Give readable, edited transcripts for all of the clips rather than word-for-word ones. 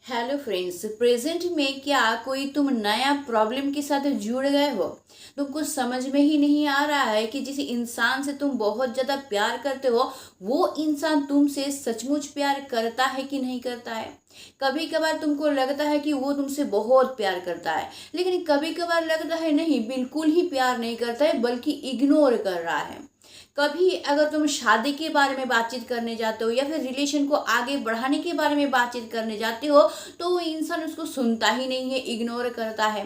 Hello friends, present में क्या कोई तुम नया प्रॉब्लम के साथ जुड़ गए हो? तुमको समझ में ही नहीं आ रहा है कि जिस इंसान से तुम बहुत ज़्यादा प्यार करते हो वो इंसान तुमसे सचमुच प्यार करता है कि नहीं करता है। कभी कभार तुमको लगता है कि वो तुमसे बहुत प्यार करता है, लेकिन कभी कभार लगता है नहीं, बिल्कुल ही प्यार नहीं करता है बल्कि इग्नोर कर रहा है। कभी अगर तुम शादी के बारे में बातचीत करने जाते हो या फिर रिलेशन को आगे बढ़ाने के बारे में बातचीत करने जाते हो तो वो इंसान उसको सुनता ही नहीं है, इग्नोर करता है।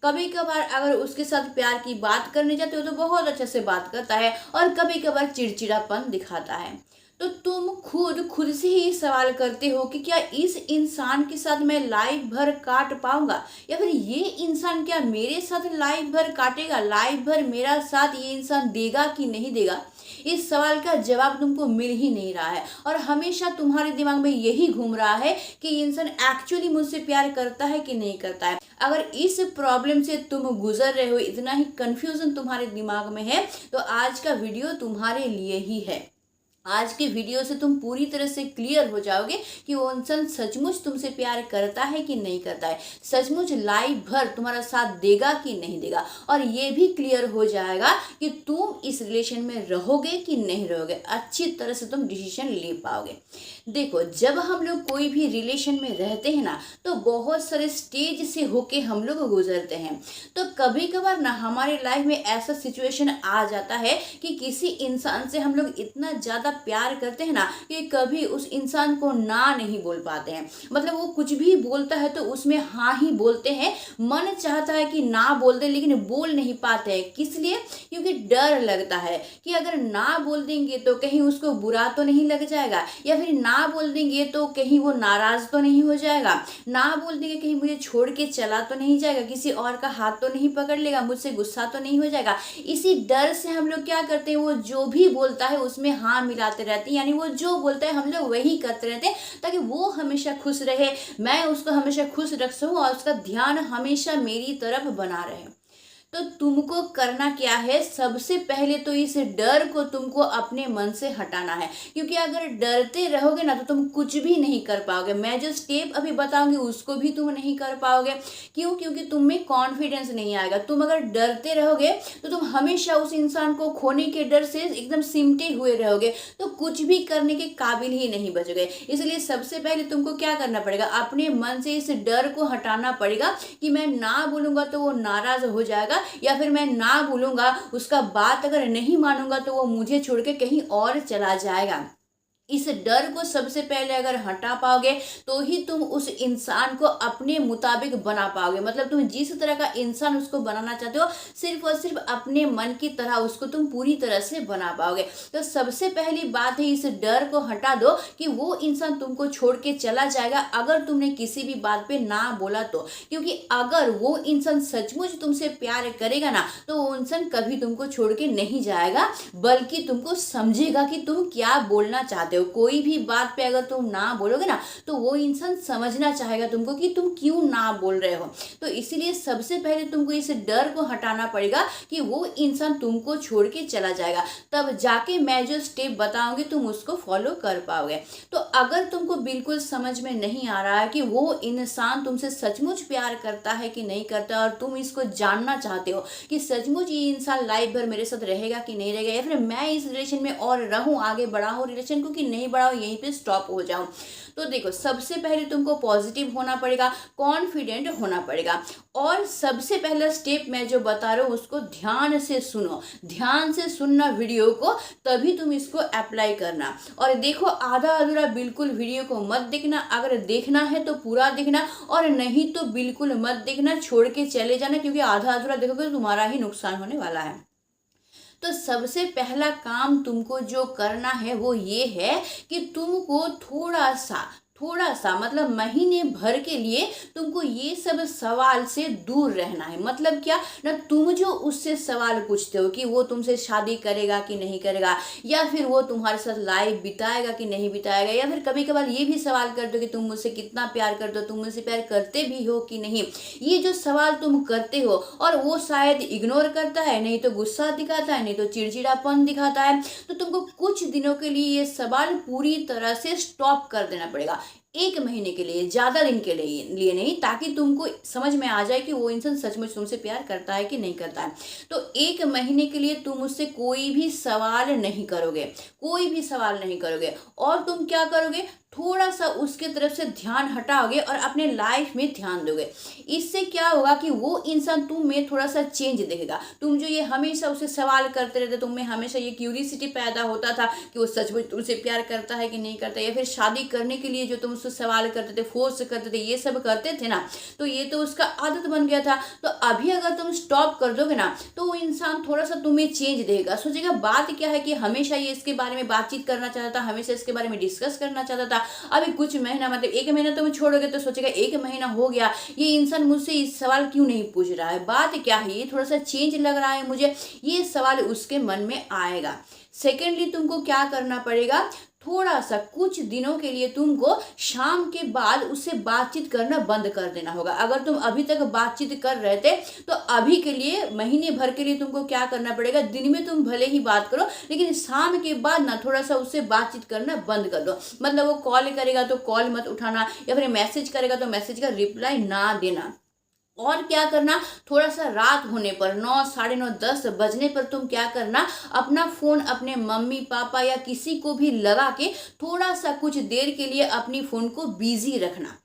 कभी कभार अगर उसके साथ प्यार की बात करने जाते हो तो बहुत अच्छे से बात करता है और कभी कभार चिड़चिड़ापन दिखाता है। तो तुम खुद खुद से ही सवाल करते हो कि क्या इस इंसान के साथ मैं लाइफ भर काट पाऊंगा, या फिर ये इंसान क्या मेरे साथ लाइफ भर काटेगा, लाइफ भर मेरा साथ ये इंसान देगा कि नहीं देगा। इस सवाल का जवाब तुमको मिल ही नहीं रहा है और हमेशा तुम्हारे दिमाग में यही घूम रहा है कि ये इंसान एक्चुअली मुझसे प्यार करता है कि नहीं करता है। अगर इस प्रॉब्लम से तुम गुजर रहे हो, इतना ही कंफ्यूजन तुम्हारे दिमाग में है, तो आज का वीडियो तुम्हारे लिए ही है। आज के वीडियो से तुम पूरी तरह से क्लियर हो जाओगे कि वो इंसान सचमुच तुमसे प्यार करता है कि नहीं करता है, सचमुच लाइफ भर तुम्हारा साथ देगा कि नहीं देगा, और ये भी क्लियर हो जाएगा कि तुम इस रिलेशन में रहोगे कि नहीं रहोगे। अच्छी तरह से तुम डिसीजन ले पाओगे। देखो, जब हम लोग कोई भी रिलेशन में रहते हैं ना तो बहुत सारे स्टेज से होके हम लोग गुजरते हैं। तो कभी कभार ना हमारे लाइफ में ऐसा सिचुएशन आ जाता है कि किसी इंसान से हम लोग इतना ज़्यादा प्यार करते हैं ना कि कभी उस इंसान को ना नहीं बोल पाते हैं। मतलब वो कुछ भी बोलता है तो उसमें हाँ ही बोलते हैं। मन चाहता है कि ना बोल दे लेकिन बोल नहीं पाते हैं। किस लिए? क्योंकि डर लगता है कि अगर ना बोल देंगे तो कहीं उसको बुरा तो नहीं लग जाएगा, या फिर ना बोल देंगे तो कहीं वो नाराज तो नहीं हो जाएगा, ना बोल देंगे कहीं मुझे छोड़ के चला तो नहीं जाएगा, किसी और का हाथ तो नहीं पकड़ लेगा, मुझसे गुस्सा तो नहीं हो जाएगा। इसी डर से हम लोग क्या करते हैं, वो जो भी बोलता है उसमें हाँ मिलाते रहते हैं, यानी वो जो बोलता है हम लोग वही करते रहते हैं ताकि वो हमेशा खुश रहे, मैं उसको हमेशा खुश रख सकूं और उसका ध्यान हमेशा मेरी तरफ बना रहे। तो तुमको करना क्या है, सबसे पहले तो इस डर को तुमको अपने मन से हटाना है। क्योंकि अगर डरते रहोगे ना तो तुम कुछ भी नहीं कर पाओगे। मैं जो स्टेप अभी बताऊंगी उसको भी तुम नहीं कर पाओगे। क्यों? क्योंकि तुम में कॉन्फिडेंस नहीं आएगा। तुम अगर डरते रहोगे तो तुम हमेशा उस इंसान को खोने के डर से एकदम सिमटे हुए रहोगे, तो कुछ भी करने के काबिल ही नहीं बचोगे। इसलिए सबसे पहले तुमको क्या करना पड़ेगा, अपने मन से इस डर को हटाना पड़ेगा कि मैं ना बोलूंगा तो वो नाराज हो जाएगा, या फिर मैं ना बोलूंगा, उसका बात अगर नहीं मानूंगा तो वो मुझे छोड़ के कहीं और चला जाएगा। इस डर को सबसे पहले अगर हटा पाओगे तो ही तुम उस इंसान को अपने मुताबिक बना पाओगे। मतलब तुम जिस तरह का इंसान उसको बनाना चाहते हो सिर्फ और सिर्फ अपने मन की तरह उसको तुम पूरी तरह से बना पाओगे। तो सबसे पहली बात है, इस डर को हटा दो कि वो इंसान तुमको छोड़ के चला जाएगा अगर तुमने किसी भी बात पे ना बोला तो। क्योंकि अगर वो इंसान सचमुच तुमसे प्यार करेगा ना तो वो इंसान कभी तुमको छोड़ के नहीं जाएगा, बल्कि तुमको समझेगा कि तुम क्या बोलना चाहते हो। कोई भी बात पे अगर तुम ना बोलोगे ना तो वो इंसान समझना चाहेगा तुमको कि तुम क्यों ना बोल रहे हो। तो इसीलिए सबसे पहले तुमको इस डर को हटाना पड़ेगा कि वो इंसान तुमको छोड़ के चला जाएगा, तब जाके मैं जो स्टेप बताऊंगी तुम उसको फॉलो कर पाओगे। तो अगर तुमको बिल्कुल समझ में नहीं आ रहा है कि वो इंसान तुमसे सचमुच प्यार करता है कि नहीं करता, और तुम इसको जानना चाहते हो कि सचमुच ये इंसान लाइफ भर मेरे साथ रहेगा कि नहीं रहेगा, या फिर मैं इस रिलेशन में और रहूं, आगे बढ़ाऊं रिलेशन को कि नहीं बढ़ाओ, यहीं पे स्टॉप हो जाऊं। तो देखो, सबसे पहले तुमको पॉजिटिव होना पड़ेगा, कॉन्फिडेंट होना पड़ेगा। और सबसे पहला स्टेप मैं जो बता रहा हूँ उसको ध्यान से सुनो, ध्यान से सुनना वीडियो को, तभी तुम इसको अप्लाई करना। और देखो, आधा अधूरा बिल्कुल वीडियो को मत देखना, अगर देखना है तो पूरा देखना, और नहीं तो बिल्कुल मत देखना, छोड़ के चले जाना, क्योंकि आधा अधूरा देखोगे तो तुम्हारा ही नुकसान होने वाला है। तो सबसे पहला काम तुमको जो करना है वो ये है कि तुमको थोड़ा सा मतलब महीने भर के लिए तुमको ये सब सवाल से दूर रहना है। मतलब क्या ना, तुम जो उससे सवाल पूछते हो कि वो तुमसे शादी करेगा कि नहीं करेगा, या फिर वो तुम्हारे साथ लाइफ बिताएगा कि नहीं बिताएगा, या फिर कभी कभार ये भी सवाल करते हो कि तुम मुझसे कितना प्यार करते हो, तुम मुझसे प्यार करते भी हो कि नहीं। ये जो सवाल तुम करते हो और वो शायद इग्नोर करता है, नहीं तो गुस्सा दिखाता है, नहीं तो चिड़चिड़ापन दिखाता है, तो तुमको कुछ दिनों के लिए ये सवाल पूरी तरह से स्टॉप कर देना पड़ेगा। 1 महीने के लिए, ज़्यादा दिन के लिए नहीं, ताकि तुमको समझ में आ जाए कि वो इंसान सचमुच तुमसे प्यार करता है कि नहीं करता है। तो 1 महीने के लिए तुम उससे कोई भी सवाल नहीं करोगे, कोई भी सवाल नहीं करोगे, और तुम क्या करोगे, थोड़ा सा उसके तरफ से ध्यान हटाओगे और अपने लाइफ में ध्यान दोगे। इससे क्या होगा कि वो इंसान तुम में थोड़ा सा चेंज देखेगा। तुम जो ये हमेशा उसे सवाल करते रहते, तुम में हमेशा ये क्यूरियोसिटी पैदा होता था कि वो सचमुच तुमसे प्यार करता है कि नहीं करता, या फिर शादी करने के लिए जो तुम उससे सवाल करते थे, फोर्स करते थे, ये सब करते थे ना, तो ये तो उसका आदत बन गया था। तो अभी अगर तुम स्टॉप कर दोगे ना, तो वो इंसान थोड़ा सा तुम्हें चेंज देगा, सोचेगा बात क्या है कि हमेशा ये इसके बारे में बातचीत करना चाहता था, हमेशा इसके बारे में डिस्कस करना चाहता था। अभी कुछ महीना, मतलब 1 महीना तुम छोड़ोगे तो सोचेगा 1 महीना हो गया, ये इंसान मुझसे इस सवाल क्यों नहीं पूछ रहा है, बात क्या है, ये थोड़ा सा चेंज लग रहा है मुझे, ये सवाल उसके मन में आएगा। सेकेंडली तुमको क्या करना पड़ेगा, थोड़ा सा कुछ दिनों के लिए तुमको शाम के बाद उससे बातचीत करना बंद कर देना होगा। अगर तुम अभी तक बातचीत कर रहे थे तो अभी के लिए, महीने भर के लिए तुमको क्या करना पड़ेगा, दिन में तुम भले ही बात करो, लेकिन शाम के बाद ना थोड़ा सा उससे बातचीत करना बंद कर दो। मतलब वो कॉल करेगा तो कॉल मत उठाना, या फिर मैसेज करेगा तो मैसेज का रिप्लाई ना देना। और क्या करना, थोड़ा सा रात होने पर 9, साढ़े 9, 10 बजने पर तुम क्या करना, अपना फ़ोन अपने मम्मी पापा या किसी को भी लगा के थोड़ा सा कुछ देर के लिए अपनी फ़ोन को बिजी रखना।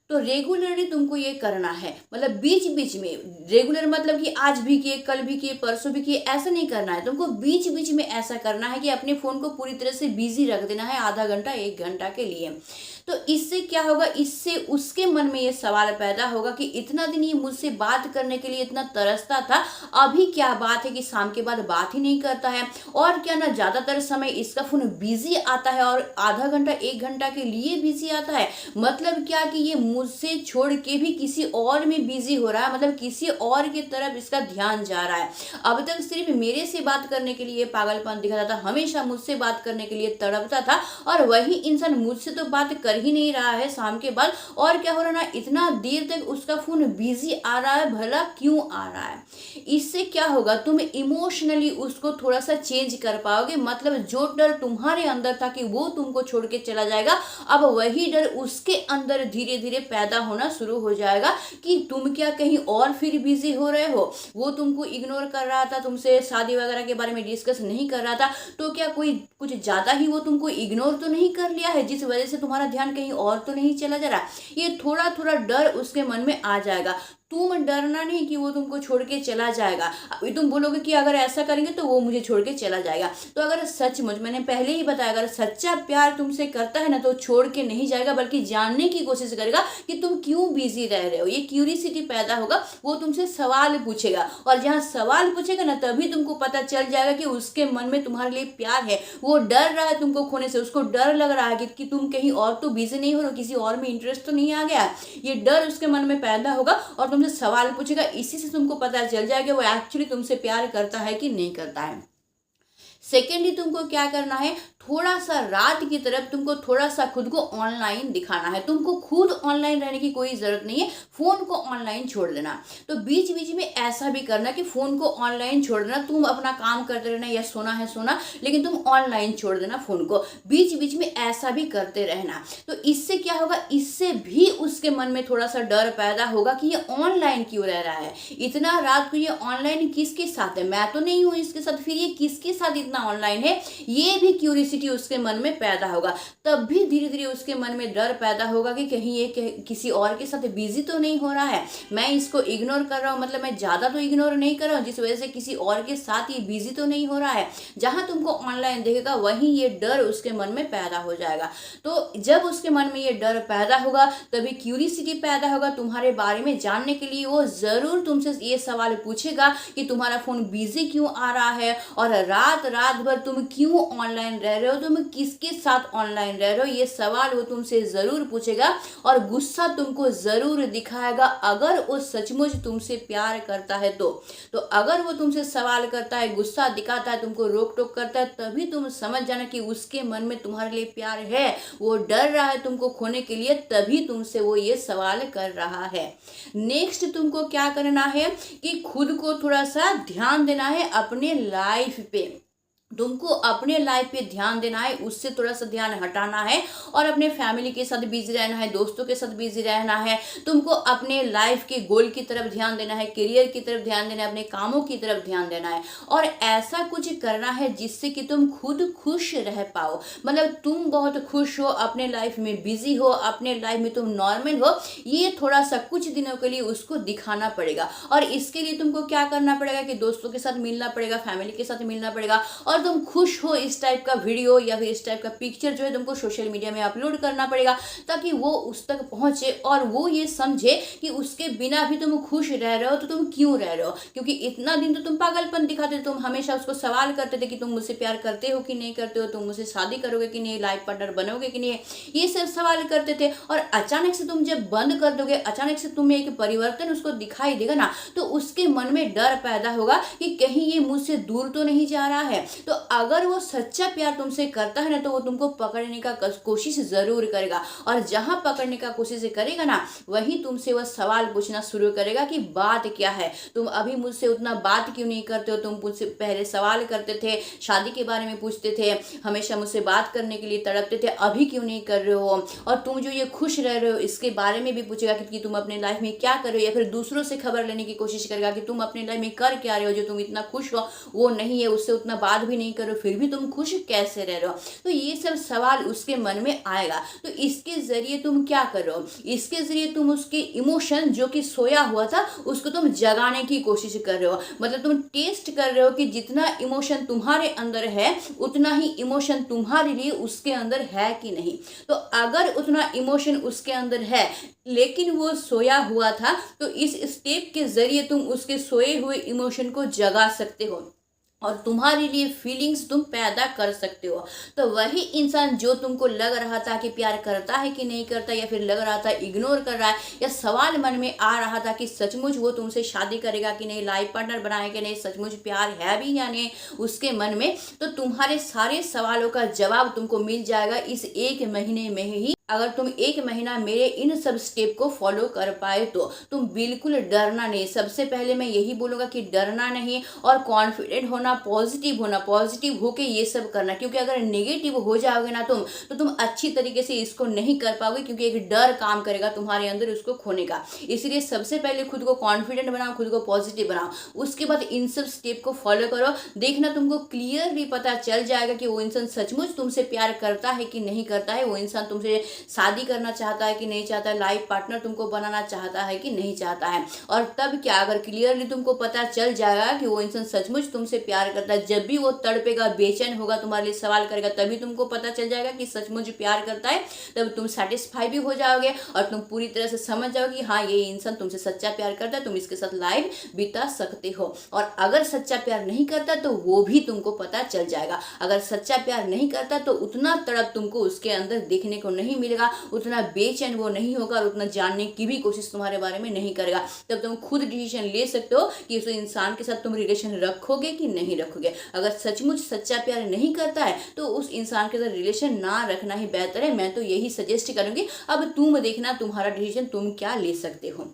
तो रेगुलरली तुमको ये करना है, मतलब बीच बीच में, रेगुलर मतलब कि आज भी किए, कल भी किए, परसों भी किए, ऐसा नहीं करना है तुमको। बीच बीच में ऐसा करना है कि अपने फ़ोन को पूरी तरह से बिजी रख देना है, आधा घंटा 1 घंटा के लिए। तो इससे क्या होगा, इससे उसके मन में ये सवाल पैदा होगा कि इतना दिन ये मुझसे बात करने के लिए इतना तरसता था, अभी क्या बात है कि शाम के बाद बात ही नहीं करता है, और क्या ना ज़्यादातर समय इसका फ़ोन बिजी आता है, और आधा घंटा 1 घंटा के लिए बिजी आता है। मतलब क्या कि ये मुझसे छोड़ के भी किसी और में बिजी हो रहा है, मतलब किसी और की तरफ इसका ध्यान जा रहा है। अब तक सिर्फ मेरे से बात करने के लिए पागलपन दिखाता था, हमेशा मुझसे बात करने के लिए तड़पता था, और वही इंसान मुझसे तो बात कर ही नहीं रहा है शाम के बाद, और क्या हो रहा है ना, इतना देर तक उसका फोन बिजी आ रहा है, भला क्यों आ रहा है। इससे क्या होगा, तुम इमोशनली उसको थोड़ा सा चेंज कर पाओगे। मतलब जो डर तुम्हारे अंदर था कि वो तुमको छोड़ के चला जाएगा, अब वही डर उसके अंदर धीरे धीरे पैदा होना शुरू हो जाएगा कि तुम क्या कहीं और फिर बिजी हो रहे हो। वो तुमको इग्नोर कर रहा था, तुमसे शादी वगैरह के बारे में डिस्कस नहीं कर रहा था, तो क्या कोई कुछ ज्यादा ही वो तुमको इग्नोर तो नहीं कर लिया है, जिस वजह से तुम्हारा ध्यान कहीं और तो नहीं चला जा रहा। ये थोड़ा थोड़ा डर उसके मन में आ जाएगा। तुम डरना नहीं कि वो तुमको छोड़ के चला जाएगा। अभी तुम बोलोगे कि अगर ऐसा करेंगे तो वो मुझे छोड़ के चला जाएगा, तो अगर सचमुच, मैंने पहले ही बताया, अगर सच्चा प्यार तुमसे करता है ना, तो छोड़ के नहीं जाएगा, बल्कि जानने की कोशिश करेगा कि तुम क्यों बिजी रह रहे हो। ये क्यूरियोसिटी पैदा होगा, वो तुमसे सवाल पूछेगा, और जहाँ सवाल पूछेगा ना, तभी तुमको पता चल जाएगा कि उसके मन में तुम्हारे लिए प्यार है। वो डर रहा है तुमको खोने से, उसको डर लग रहा है कि तुम कहीं और तो बिजी नहीं हो रहे, किसी और में इंटरेस्ट तो नहीं आ गया। ये डर उसके मन में पैदा होगा और तुमसे सवाल पूछेगा। इसी से तुमको पता चल जाएगा वो एक्चुअली तुमसे प्यार करता है कि नहीं करता है। सेकेंडली तुमको क्या करना है, थोड़ा सा रात की तरफ तुमको थोड़ा सा खुद को ऑनलाइन दिखाना है। तुमको खुद ऑनलाइन रहने की कोई ज़रूरत नहीं है, फ़ोन को ऑनलाइन छोड़ देना। तो बीच बीच में ऐसा भी करना कि फ़ोन को ऑनलाइन छोड़ देना, तुम अपना काम करते रहना, या सोना है सोना, लेकिन तुम ऑनलाइन छोड़ देना फ़ोन को, बीच बीच में ऐसा भी करते रहना। तो इससे क्या होगा, इससे भी उसके मन में थोड़ा सा डर पैदा होगा कि ये ऑनलाइन क्यों रह रहा है, इतना रात को ये ऑनलाइन किसके साथ है, मैं तो नहीं हूँ इसके साथ, फिर ये किसके साथ इतना ऑनलाइन है, ये भी क्यूरियोसिटी उसके मन में पैदा होगा। तब भी धीरे धीरे उसके मन में डर पैदा होगा कि कहीं ये किसी और के साथ बिजी तो नहीं हो रहा है, मैं इसको इग्नोर कर रहा हूँ, मतलब मैं ज़्यादा तो इग्नोर नहीं कर रहा हूँ, जिस वजह से किसी और के साथ ये बिजी तो नहीं हो रहा है। जहाँ तुमको ऑनलाइन देखेगा वहीं ये डर उसके मन में पैदा हो जाएगा। तो जब उसके मन में ये डर पैदा होगा, तभी क्यूरियोसिटी पैदा होगा तुम्हारे बारे में जानने के लिए। वो ज़रूर तुमसे ये सवाल पूछेगा कि तुम्हारा फ़ोन बिजी क्यों आ रहा है, और रात रात भर तुम क्यों ऑनलाइन रह रहे हो, तुम किसके साथ ऑनलाइन रह रहे हो, ये सवाल वो तुमसे ज़रूर पूछेगा, और गुस्सा तुमको ज़रूर दिखाएगा अगर वो सचमुच तुमसे प्यार करता है तो। अगर वो तुमसे सवाल करता है, गुस्सा दिखाता है, तुमको रोक टोक करता है, तभी तुम समझ जाना कि उसके मन में तुम्हारे लिए प्यार है, वो डर रहा है तुमको खोने के लिए, तभी तुमसे वो ये सवाल कर रहा है। नेक्स्ट तुमको क्या करना है कि खुद को थोड़ा सा ध्यान देना है अपने लाइफ पे। तुमको अपने लाइफ पे ध्यान देना है, उससे थोड़ा सा ध्यान हटाना है और अपने फैमिली के साथ बिजी रहना है, दोस्तों के साथ बिजी रहना है। तुमको अपने लाइफ के गोल की तरफ ध्यान देना है, करियर की तरफ ध्यान देना है, अपने कामों की तरफ ध्यान देना है और ऐसा कुछ करना है जिससे कि तुम खुद खुश रह पाओ। मतलब तुम बहुत खुश हो, अपने लाइफ में बिजी हो, अपने लाइफ में तुम नॉर्मल हो, ये थोड़ा सा कुछ दिनों के लिए उसको दिखाना पड़ेगा। और इसके लिए तुमको क्या करना पड़ेगा कि दोस्तों के साथ मिलना पड़ेगा, फैमिली के साथ मिलना पड़ेगा और तुम खुश हो इस टाइप का वीडियो या फिर इस टाइप का पिक्चर जो है तुमको सोशल मीडिया में अपलोड करना पड़ेगा, ताकि वो उस तक पहुंचे और वो ये समझे कि उसके बिना भी तुम खुश रह रहे हो तो तुम क्यों रह रहे हो। क्योंकि इतना दिन तो तुम पागलपन दिखाते थे, तुम हमेशा उसको सवाल करते थे कि तुम मुझसे प्यार करते हो कि नहीं करते हो, तुम मुझसे शादी करोगे कि नहीं, लाइफ पार्टनर बनोगे कि नहीं, ये सब सवाल करते थे। और अचानक से तुम जब बंद कर दोगे, अचानक से तुम्हें एक परिवर्तन उसको दिखाई देगा ना, तो उसके मन में डर पैदा होगा कि कहीं ये मुझसे दूर तो नहीं जा रहा है। तो अगर वो सच्चा प्यार तुमसे करता है ना, तो वो तुमको पकड़ने का कोशिश जरूर करेगा और जहां पकड़ने का कोशिश करेगा ना, वहीं तुमसे वह सवाल पूछना शुरू करेगा कि बात क्या है, तुम अभी मुझसे उतना बात क्यों नहीं करते हो, तुम मुझसे पहले सवाल करते थे, शादी के बारे में पूछते थे, हमेशा मुझसे बात करने के लिए तड़पते थे, अभी क्यों नहीं कर रहे हो। और तुम जो ये खुश रह रहे हो इसके बारे में भी पूछेगा कि तुम अपने लाइफ में क्या कर रहे हो, या फिर दूसरों से खबर लेने की कोशिश करेगा कि तुम अपने लाइफ में कर क्या रहे हो, जो तुम इतना खुश हो वो नहीं है, उससे उतना बात भी नहीं करो फिर भी तुम खुश कैसे रह रहे हो। तो ये सब सवाल उसके मन में आएगा। तो इसके जरिए तुम क्या कर रहे हो, इसके जरिए तुम उसके इमोशन जो कि सोया हुआ था उसको तुम जगाने की कोशिश कर रहे हो। मतलब तुम टेस्ट कर रहे हो कि जितना इमोशन तुम्हारे अंदर है उतना ही इमोशन तुम्हारे लिए उसके अंदर है कि नहीं। तो अगर उतना इमोशन उसके अंदर है लेकिन वो सोया हुआ था, तो इस स्टेप के जरिए तुम उसके सोए हुए इमोशन को जगा सकते हो और तुम्हारे लिए फीलिंग्स तुम पैदा कर सकते हो। तो वही इंसान जो तुमको लग रहा था कि प्यार करता है कि नहीं करता, या फिर लग रहा था इग्नोर कर रहा है, या सवाल मन में आ रहा था कि सचमुच वो तुमसे शादी करेगा कि नहीं, लाइफ पार्टनर बनाएगा कि नहीं, सचमुच प्यार है भी या नहीं उसके मन में, तो तुम्हारे सारे सवालों का जवाब तुमको मिल जाएगा इस 1 महीने में ही। अगर तुम 1 महीना मेरे इन सब स्टेप को फॉलो कर पाए तो तुम बिल्कुल डरना नहीं। सबसे पहले मैं यही बोलूँगा कि डरना नहीं और कॉन्फिडेंट होना, पॉजिटिव होके ये सब करना। क्योंकि अगर नेगेटिव हो जाओगे ना तुम, तो तुम अच्छी तरीके से इसको नहीं कर पाओगे, क्योंकि एक डर काम करेगा तुम्हारे अंदर उसको खोने का। इसलिए सबसे पहले खुद को कॉन्फिडेंट बनाओ, खुद को पॉजिटिव बनाओ, उसके बाद इन सब स्टेप को फॉलो करो। देखना तुमको क्लियरली पता चल जाएगा कि वो इंसान सचमुच तुमसे प्यार करता है कि नहीं करता है, वो इंसान तुमसे शादी करना चाहता है कि नहीं चाहता है, लाइफ पार्टनर तुमको बनाना चाहता है कि नहीं चाहता है। और तब क्या, अगर क्लियरली तुमको पता चल जाएगा कि वो इंसान सचमुच तुमसे प्यार करता है, जब भी वो तड़पेगा, बेचैन होगा, तुम्हारे लिए सवाल करेगा, तभी तुमको पता चल जाएगा कि सचमुच प्यार करता है, तब तुम सेटिस्फाई भी हो जाओगे और तुम पूरी तरह से समझ जाओगे कि हाँ ये इंसान तुमसे सच्चा प्यार करता है, तुम इसके साथ लाइफ बिता सकते हो। और अगर सच्चा प्यार नहीं करता तो वो भी तुमको पता चल जाएगा। अगर सच्चा प्यार नहीं करता तो उतना तड़प तुमको उसके अंदर देखने को नहीं मिलेगा, उतना बेचैन वो नहीं होगा और उतना जानने की भी कोशिश तुम्हारे बारे में नहीं करेगा। तब तुम खुद डिसीजन ले सकते हो कि उस इंसान के साथ तुम रिलेशन रखोगे कि नहीं रखोगे। अगर सचमुच सच्चा प्यार नहीं करता है तो उस इंसान के साथ रिलेशन ना रखना ही बेहतर है। मैं तो यही सजेस्ट करूंगी। अब तुम देखना तुम्हारा डिसीजन तुम क्या ले सकते हो।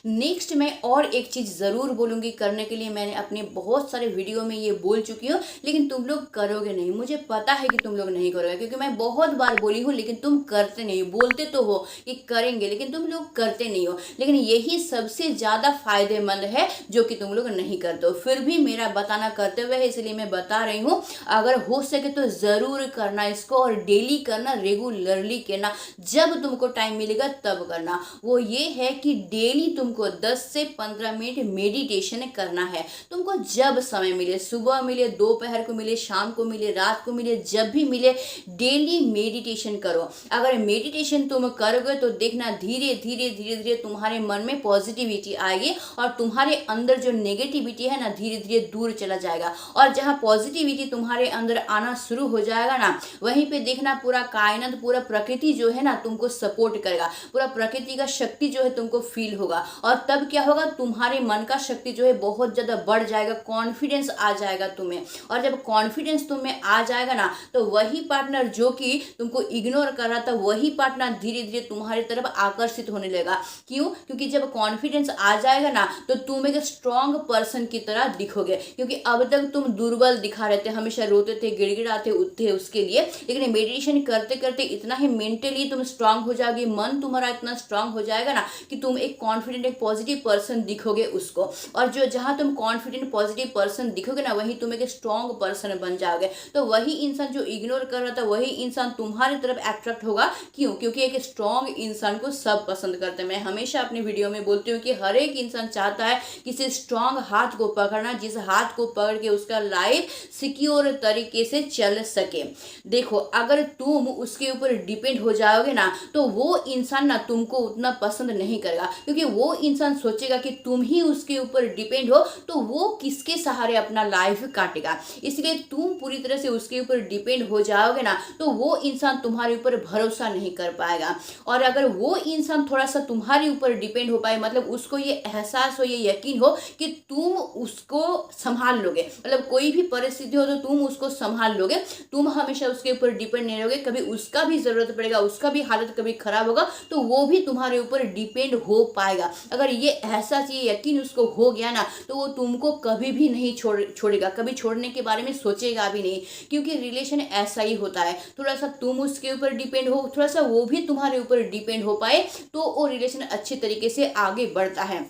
नेक्स्ट मैं और एक चीज़ ज़रूर बोलूँगी करने के लिए, मैंने अपने बहुत सारे वीडियो में ये बोल चुकी हूँ, लेकिन तुम लोग करोगे नहीं। मुझे पता है कि तुम लोग नहीं करोगे, क्योंकि मैं बहुत बार बोली हूँ, लेकिन तुम करते नहीं हो। बोलते तो हो कि करेंगे, लेकिन तुम लोग करते नहीं हो। लेकिन यही सबसे ज़्यादा फायदेमंद है जो कि तुम लोग नहीं करते हो। फिर भी मेरा बताना करते हुए है, इसलिए मैं बता रही हूँ। अगर हो सके तो ज़रूर करना इसको, और डेली करना, रेगुलरली करना, जब तुमको टाइम मिलेगा तब करना। वो ये है कि डेली तुमको 10 से 15 मिनट मेडिटेशन करना है। तुमको जब समय मिले, सुबह मिले, दोपहर को मिले, शाम को मिले, रात को मिले, जब भी मिले, डेली मेडिटेशन करो। अगर मेडिटेशन तुम करोगे तो देखना धीरे धीरे तुम्हारे मन में पॉजिटिविटी आएगी और तुम्हारे अंदर जो नेगेटिविटी है ना, धीरे धीरे दूर चला जाएगा। और जहाँ पॉजिटिविटी तुम्हारे अंदर आना शुरू हो जाएगा ना, वहीं पे देखना पूरा कायनात, पूरा प्रकृति जो है ना तुमको सपोर्ट करेगा। पूरा प्रकृति का शक्ति जो है तुमको फील होगा और तब क्या होगा, तुम्हारे मन का शक्ति जो है बहुत ज़्यादा बढ़ जाएगा, कॉन्फिडेंस आ जाएगा तुम्हें। और जब कॉन्फिडेंस तुम्हें आ जाएगा ना, तो वही पार्टनर जो कि तुमको इग्नोर कर रहा था, वही पार्टनर धीरे धीरे तुम्हारी तरफ आकर्षित होने लगेगा। क्यों? क्योंकि जब कॉन्फिडेंस आ जाएगा ना, तो तुम एक स्ट्रांग पर्सन की तरह दिखोगे। क्योंकि अब तक तुम दुर्बल दिखा रहे थे, हमेशा रोते थे, गिड़गिड़ाते उठते उसके लिए, लेकिन मेडिटेशन करते करते इतना ही मेंटली तुम स्ट्रांग हो जाओगे, मन तुम्हारा इतना स्ट्रांग हो जाएगा ना कि तुम एक कॉन्फिडेंट, एक पॉजिटिव पर्सन दिखोगे उसको। और जो जहां तुम कॉन्फिडेंट पॉजिटिव पर्सन दिखोगे ना, वहीं तुम एक स्ट्रांग पर्सन बन जाओगे। तो वही इंसान जो इग्नोर कर रहा था, वही इंसान तुम्हारी तरफ अट्रैक्ट होगा। क्यों? क्योंकि एक स्ट्रांग इंसान को सब पसंद करते हैं। मैं हमेशा अपने वीडियो में बोलती हूँ कि हर एक इंसान चाहता है किसी स्ट्रांग हाथ को पकड़ना, जिस हाथ को पकड़ के उसका लाइफ सिक्योर तरीके से चल सके। देखो, अगर तुम उसके ऊपर डिपेंड हो जाओगे ना, तो वो इंसान ना तुमको उतना पसंद नहीं करेगा। क्योंकि वो इंसान सोचेगा कि तुम ही उसके ऊपर डिपेंड हो, तो वो किसके सहारे अपना लाइफ काटेगा। इसलिए तुम पूरी तरह से उसके ऊपर डिपेंड हो जाओगे ना, तो वो इंसान तुम्हारे ऊपर भरोसा नहीं कर पाएगा। और अगर वो इंसान थोड़ा सा तुम्हारे ऊपर डिपेंड हो पाए, मतलब उसको ये एहसास हो, ये यकीन हो कि तुम उसको संभाल लोगे, मतलब कोई भी परिस्थिति हो तो तुम उसको संभाल लोगे, तुम हमेशा उसके ऊपर डिपेंड नहीं रहोगे, कभी उसका भी जरूरत पड़ेगा, उसका भी हालत कभी खराब होगा तो वो भी तुम्हारे ऊपर डिपेंड हो पाएगा। अगर ये एहसास, ये यकीन उसको हो गया ना, तो वो तुमको कभी भी नहीं छोड़ेगा, कभी छोड़ने के बारे में सोचेगा भी नहीं। क्योंकि रिलेशन ऐसा ही होता है, थोड़ा सा तुम उसके ऊपर डिपेंड हो, थोड़ा सा वो भी तुम्हारे ऊपर डिपेंड हो पाए, तो वो रिलेशन अच्छे तरीके से आगे बढ़ता है।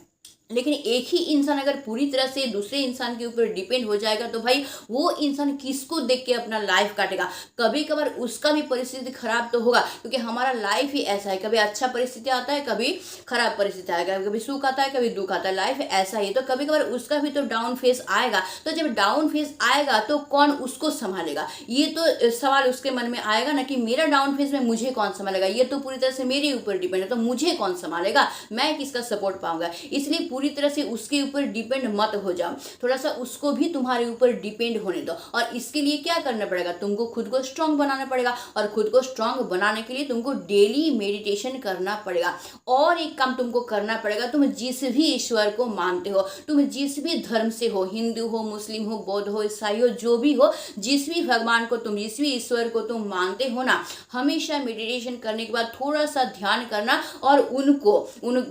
लेकिन एक ही इंसान अगर पूरी तरह से दूसरे इंसान के ऊपर डिपेंड हो जाएगा, तो भाई वो इंसान किसको देख के अपना लाइफ काटेगा। कभी कभार उसका भी परिस्थिति खराब तो होगा, क्योंकि हमारा लाइफ ही ऐसा है, कभी अच्छा परिस्थिति आता है, कभी खराब परिस्थिति आएगा, कभी सुख आता है, कभी दुख आता है, लाइफ ऐसा ही। तो कभी कभार उसका भी तो डाउन फेज आएगा। तो जब डाउन फेज आएगा तो कौन उसको संभालेगा, ये तो सवाल उसके मन में आएगा ना, कि मेरा डाउन फेज में मुझे कौन संभालेगा, ये तो पूरी तरह से मेरे ऊपर डिपेंड है, तो मुझे कौन संभालेगा, मैं किसका सपोर्ट पाऊंगा। इसलिए पूरी तरह से उसके ऊपर डिपेंड मत हो जाओ, थोड़ा सा उसको भी तुम्हारे ऊपर डिपेंड होने दो। और इसके लिए क्या करना पड़ेगा, तुमको खुद को स्ट्रांग बनाना पड़ेगा। और खुद को स्ट्रांग बनाने के लिए तुमको डेली मेडिटेशन करना पड़ेगा। और एक काम तुमको करना पड़ेगा, तुम जिस भी ईश्वर को मानते हो, तुम जिस भी धर्म से हो, हिंदू हो, मुस्लिम हो, बौद्ध हो, ईसाई हो, जो भी हो, जिस भी भगवान को तुम, जिस भी ईश्वर को तुम मानते हो ना, हमेशा मेडिटेशन करने के बाद थोड़ा सा ध्यान करना, और उन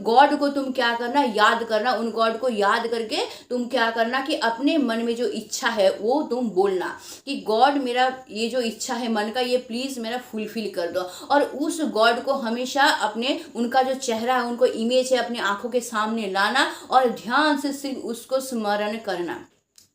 गॉड को तुम क्या करना, याद करना। उन गॉड को याद करके तुम क्या करना कि अपने मन में जो इच्छा है वो तुम बोलना कि गॉड, मेरा ये जो इच्छा है मन का, ये प्लीज मेरा फुलफिल कर दो। और उस गॉड को हमेशा अपने, उनका जो चेहरा है, उनको इमेज है, अपने आंखों के सामने लाना और ध्यान से सिर्फ उसको स्मरण करना।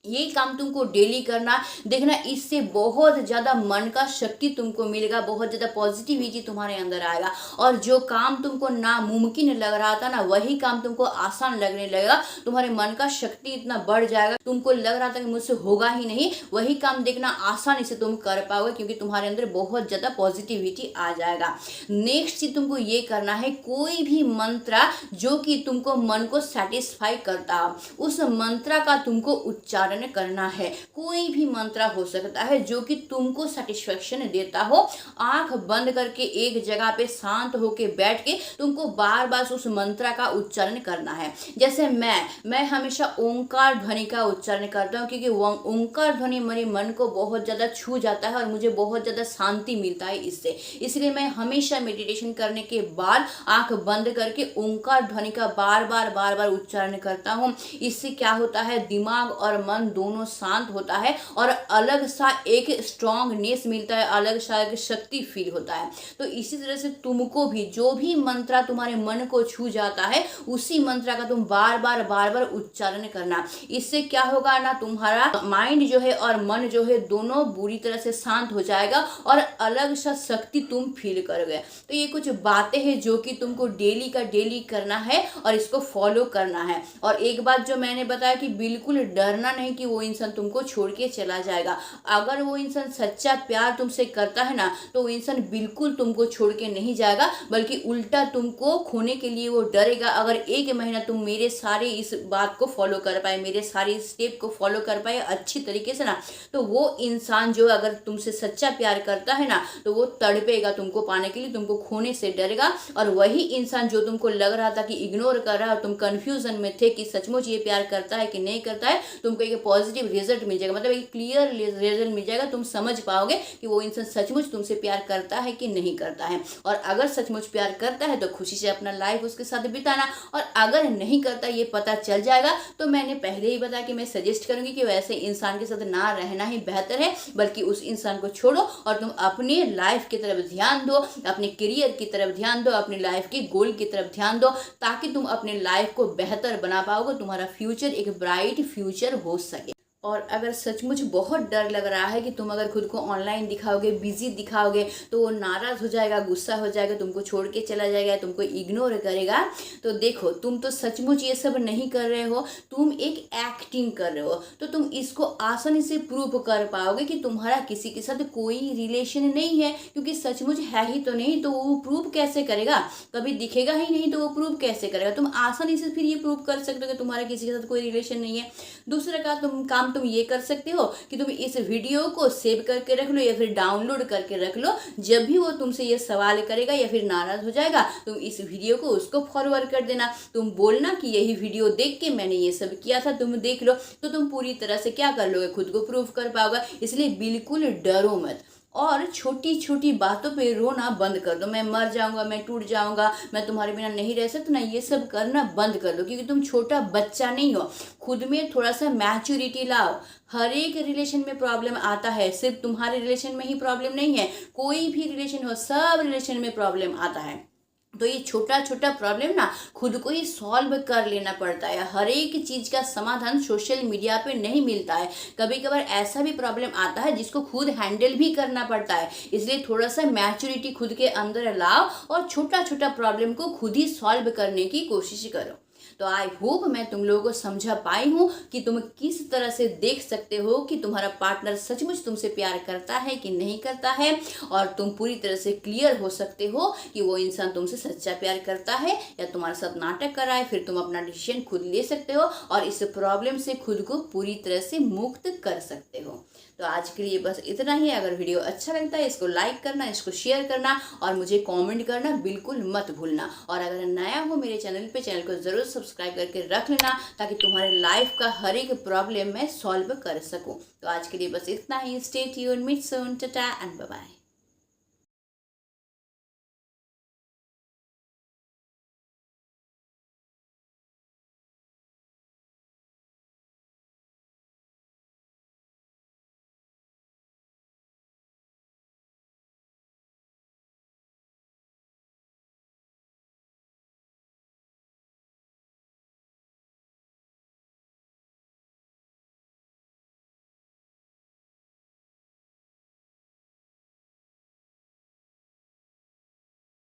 ये काम तुमको डेली करना, देखना इससे बहुत ज़्यादा मन का शक्ति तुमको मिलेगा, बहुत ज़्यादा पॉजिटिविटी तुम्हारे अंदर आएगा। और जो काम तुमको नामुमकिन लग रहा था ना, वही काम तुमको आसान लगने लगेगा। तुम्हारे मन का शक्ति इतना बढ़ जाएगा, तुमको लग रहा था कि मुझसे होगा ही नहीं, वही काम देखना आसानी से तुम कर पाओगे, क्योंकि तुम्हारे अंदर बहुत ज़्यादा पॉजिटिविटी आ जाएगा। नेक्स्ट चीज तुमको ये करना है, कोई भी मंत्र जो कि तुमको मन को सेटिस्फाई करता हो, उस मंत्र का तुमको उच्चारण करना है। कोई भी मंत्र हो सकता है जो कि तुमको सेटिस्फेक्शन देता हो। आंख बंद करके एक जगह पे शांत होके बैठ के तुमको बार बार उस मंत्र का उच्चारण करना है। जैसे मैं हमेशा ओंकार ध्वनि का उच्चारण करता हूँ, क्योंकि ओंकार ध्वनि मेरे मन को बहुत ज्यादा छू जाता है और मुझे बहुत ज्यादा शांति मिलता है इससे। इसलिए मैं हमेशा मेडिटेशन करने के बाद आंख बंद करके ओंकार ध्वनि का बार बार उच्चारण करता हूँ। इससे क्या होता है, दिमाग और मन दोनों शांत होता है और अलग सा एक स्ट्रांगनेस मिलता है, अलग सा एक शक्ति फील होता है। तो इसी तरह से तुमको भी जो भी मंत्र तुम्हारे मन को छू जाता है, उसी मंत्र का तुम बार बार उच्चारण करना। इससे क्या होगा ना, तुम्हारा माइंड जो है और मन जो है दोनों बुरी तरह से शांत हो जाएगा और अलग सा शक्ति तुम फील करोगे। तो ये कुछ बातें हैं जो कि तुमको डेली का डेली करना है और इसको फॉलो करना है। और एक बात जो मैंने बताया कि बिल्कुल डरना नहीं नहीं कि वो इंसान तुमको छोड़ के चला जाएगा। अगर वो इंसान सच्चा प्यार तुमसे करता है ना, तो वो इंसान बिल्कुल तुमको छोड़ के नहीं जाएगा, बल्कि उल्टा तुमको खोने के लिए वो डरेगा। अगर 1 महीना तुम मेरे सारे इस बात को फॉलो कर पाए, मेरे सारे स्टेप को फॉलो कर पाए अच्छी तरीके से ना, तो वो इंसान जो अगर तुमसे सच्चा प्यार करता है ना, तो वो तड़पेगा तुमको पाने के लिए, तुमको खोने से डरेगा। और वही इंसान जो तुमको लग रहा था कि इग्नोर कर रहा है, तुम कंफ्यूजन में थे कि सचमुच ये प्यार करता है कि नहीं करता है, तुमको एक पॉजिटिव रिजल्ट मिल जाएगा, मतलब एक क्लियर रिजल्ट मिल जाएगा। तुम समझ पाओगे कि वो इंसान सचमुच तुमसे प्यार करता है कि नहीं करता है। और अगर सचमुच प्यार करता है तो खुशी से अपना लाइफ उसके साथ बिताना, और अगर नहीं करता ये पता चल जाएगा, तो मैंने पहले ही बताया कि मैं सजेस्ट करूंगी कि वैसे इंसान के साथ ना रहना ही बेहतर है, बल्कि उस इंसान को छोड़ो और तुम अपनी लाइफ की तरफ ध्यान दो, अपने करियर की तरफ ध्यान दो, अपनी लाइफ की गोल की तरफ ध्यान दो, ताकि तुम अपने लाइफ को बेहतर बना पाओगे, तुम्हारा फ्यूचर एक ब्राइट फ्यूचर हो सके। और अगर सचमुच बहुत डर लग रहा है कि तुम अगर खुद को ऑनलाइन दिखाओगे, बिजी दिखाओगे, तो वो नाराज़ हो जाएगा, गुस्सा हो जाएगा, तुमको छोड़ के चला जाएगा, तुमको इग्नोर करेगा, तो देखो तुम तो सचमुच ये सब नहीं कर रहे हो, तुम एक एक्टिंग कर रहे हो। तो तुम इसको आसानी से प्रूव कर पाओगे कि तुम्हारा किसी के साथ कोई रिलेशन नहीं है, क्योंकि सचमुच है ही तो नहीं, तो वो प्रूव कैसे करेगा? कभी दिखेगा ही नहीं तो वो प्रूव कैसे करेगा? तुम आसानी से फिर ये प्रूव कर सकते हो कि तुम्हारा किसी के साथ कोई रिलेशन नहीं है। दूसरा का तुम ये कर सकते हो कि तुम इस वीडियो को सेव करके रख लो या फिर डाउनलोड करके रख लो। जब भी वो तुमसे ये सवाल करेगा या फिर नाराज हो जाएगा, तुम इस वीडियो को उसको फॉरवर्ड कर देना। तुम बोलना कि यही वीडियो देख के मैंने ये सब किया था, तुम देख लो। तो तुम पूरी तरह से क्या कर लोगे, खुद को प्रूव कर पाओगे। इसलिए बिल्कुल डरो मत, और छोटी छोटी बातों पे रोना बंद कर दो। मैं मर जाऊंगा, मैं टूट जाऊंगा, मैं तुम्हारे बिना नहीं रह सकता ना, ये सब करना बंद कर दो, क्योंकि तुम छोटा बच्चा नहीं हो। खुद में थोड़ा सा मैच्योरिटी लाओ। हर एक रिलेशन में प्रॉब्लम आता है, सिर्फ तुम्हारे रिलेशन में ही प्रॉब्लम नहीं है, कोई भी रिलेशन हो, सब रिलेशन में प्रॉब्लम आता है। तो ये छोटा छोटा प्रॉब्लम ना खुद को ही सॉल्व कर लेना पड़ता है। हर एक चीज़ का समाधान सोशल मीडिया पे नहीं मिलता है। कभी कभार ऐसा भी प्रॉब्लम आता है जिसको खुद हैंडल भी करना पड़ता है। इसलिए थोड़ा सा मैच्योरिटी खुद के अंदर लाओ और छोटा छोटा प्रॉब्लम को खुद ही सॉल्व करने की कोशिश करो। तो आई होप मैं तुम लोगों को समझा पाई हूँ कि तुम किस तरह से देख सकते हो कि तुम्हारा पार्टनर सचमुच तुमसे प्यार करता है कि नहीं करता है, और तुम पूरी तरह से क्लियर हो सकते हो कि वो इंसान तुमसे सच्चा प्यार करता है या तुम्हारे साथ नाटक कर रहा है। फिर तुम अपना डिसीजन खुद ले सकते हो और इस प्रॉब्लम से खुद को पूरी तरह से मुक्त कर सकते हो। तो आज के लिए बस इतना ही। अगर वीडियो अच्छा लगता है इसको लाइक करना, इसको शेयर करना और मुझे कमेंट करना बिल्कुल मत भूलना। और अगर नया हो मेरे चैनल पे, चैनल को ज़रूर सब्सक्राइब करके रख लेना, ताकि तुम्हारे लाइफ का हर एक प्रॉब्लम मैं सॉल्व कर सकूं। तो आज के लिए बस इतना ही। Stay tuned, meet soon, tata and bye bye.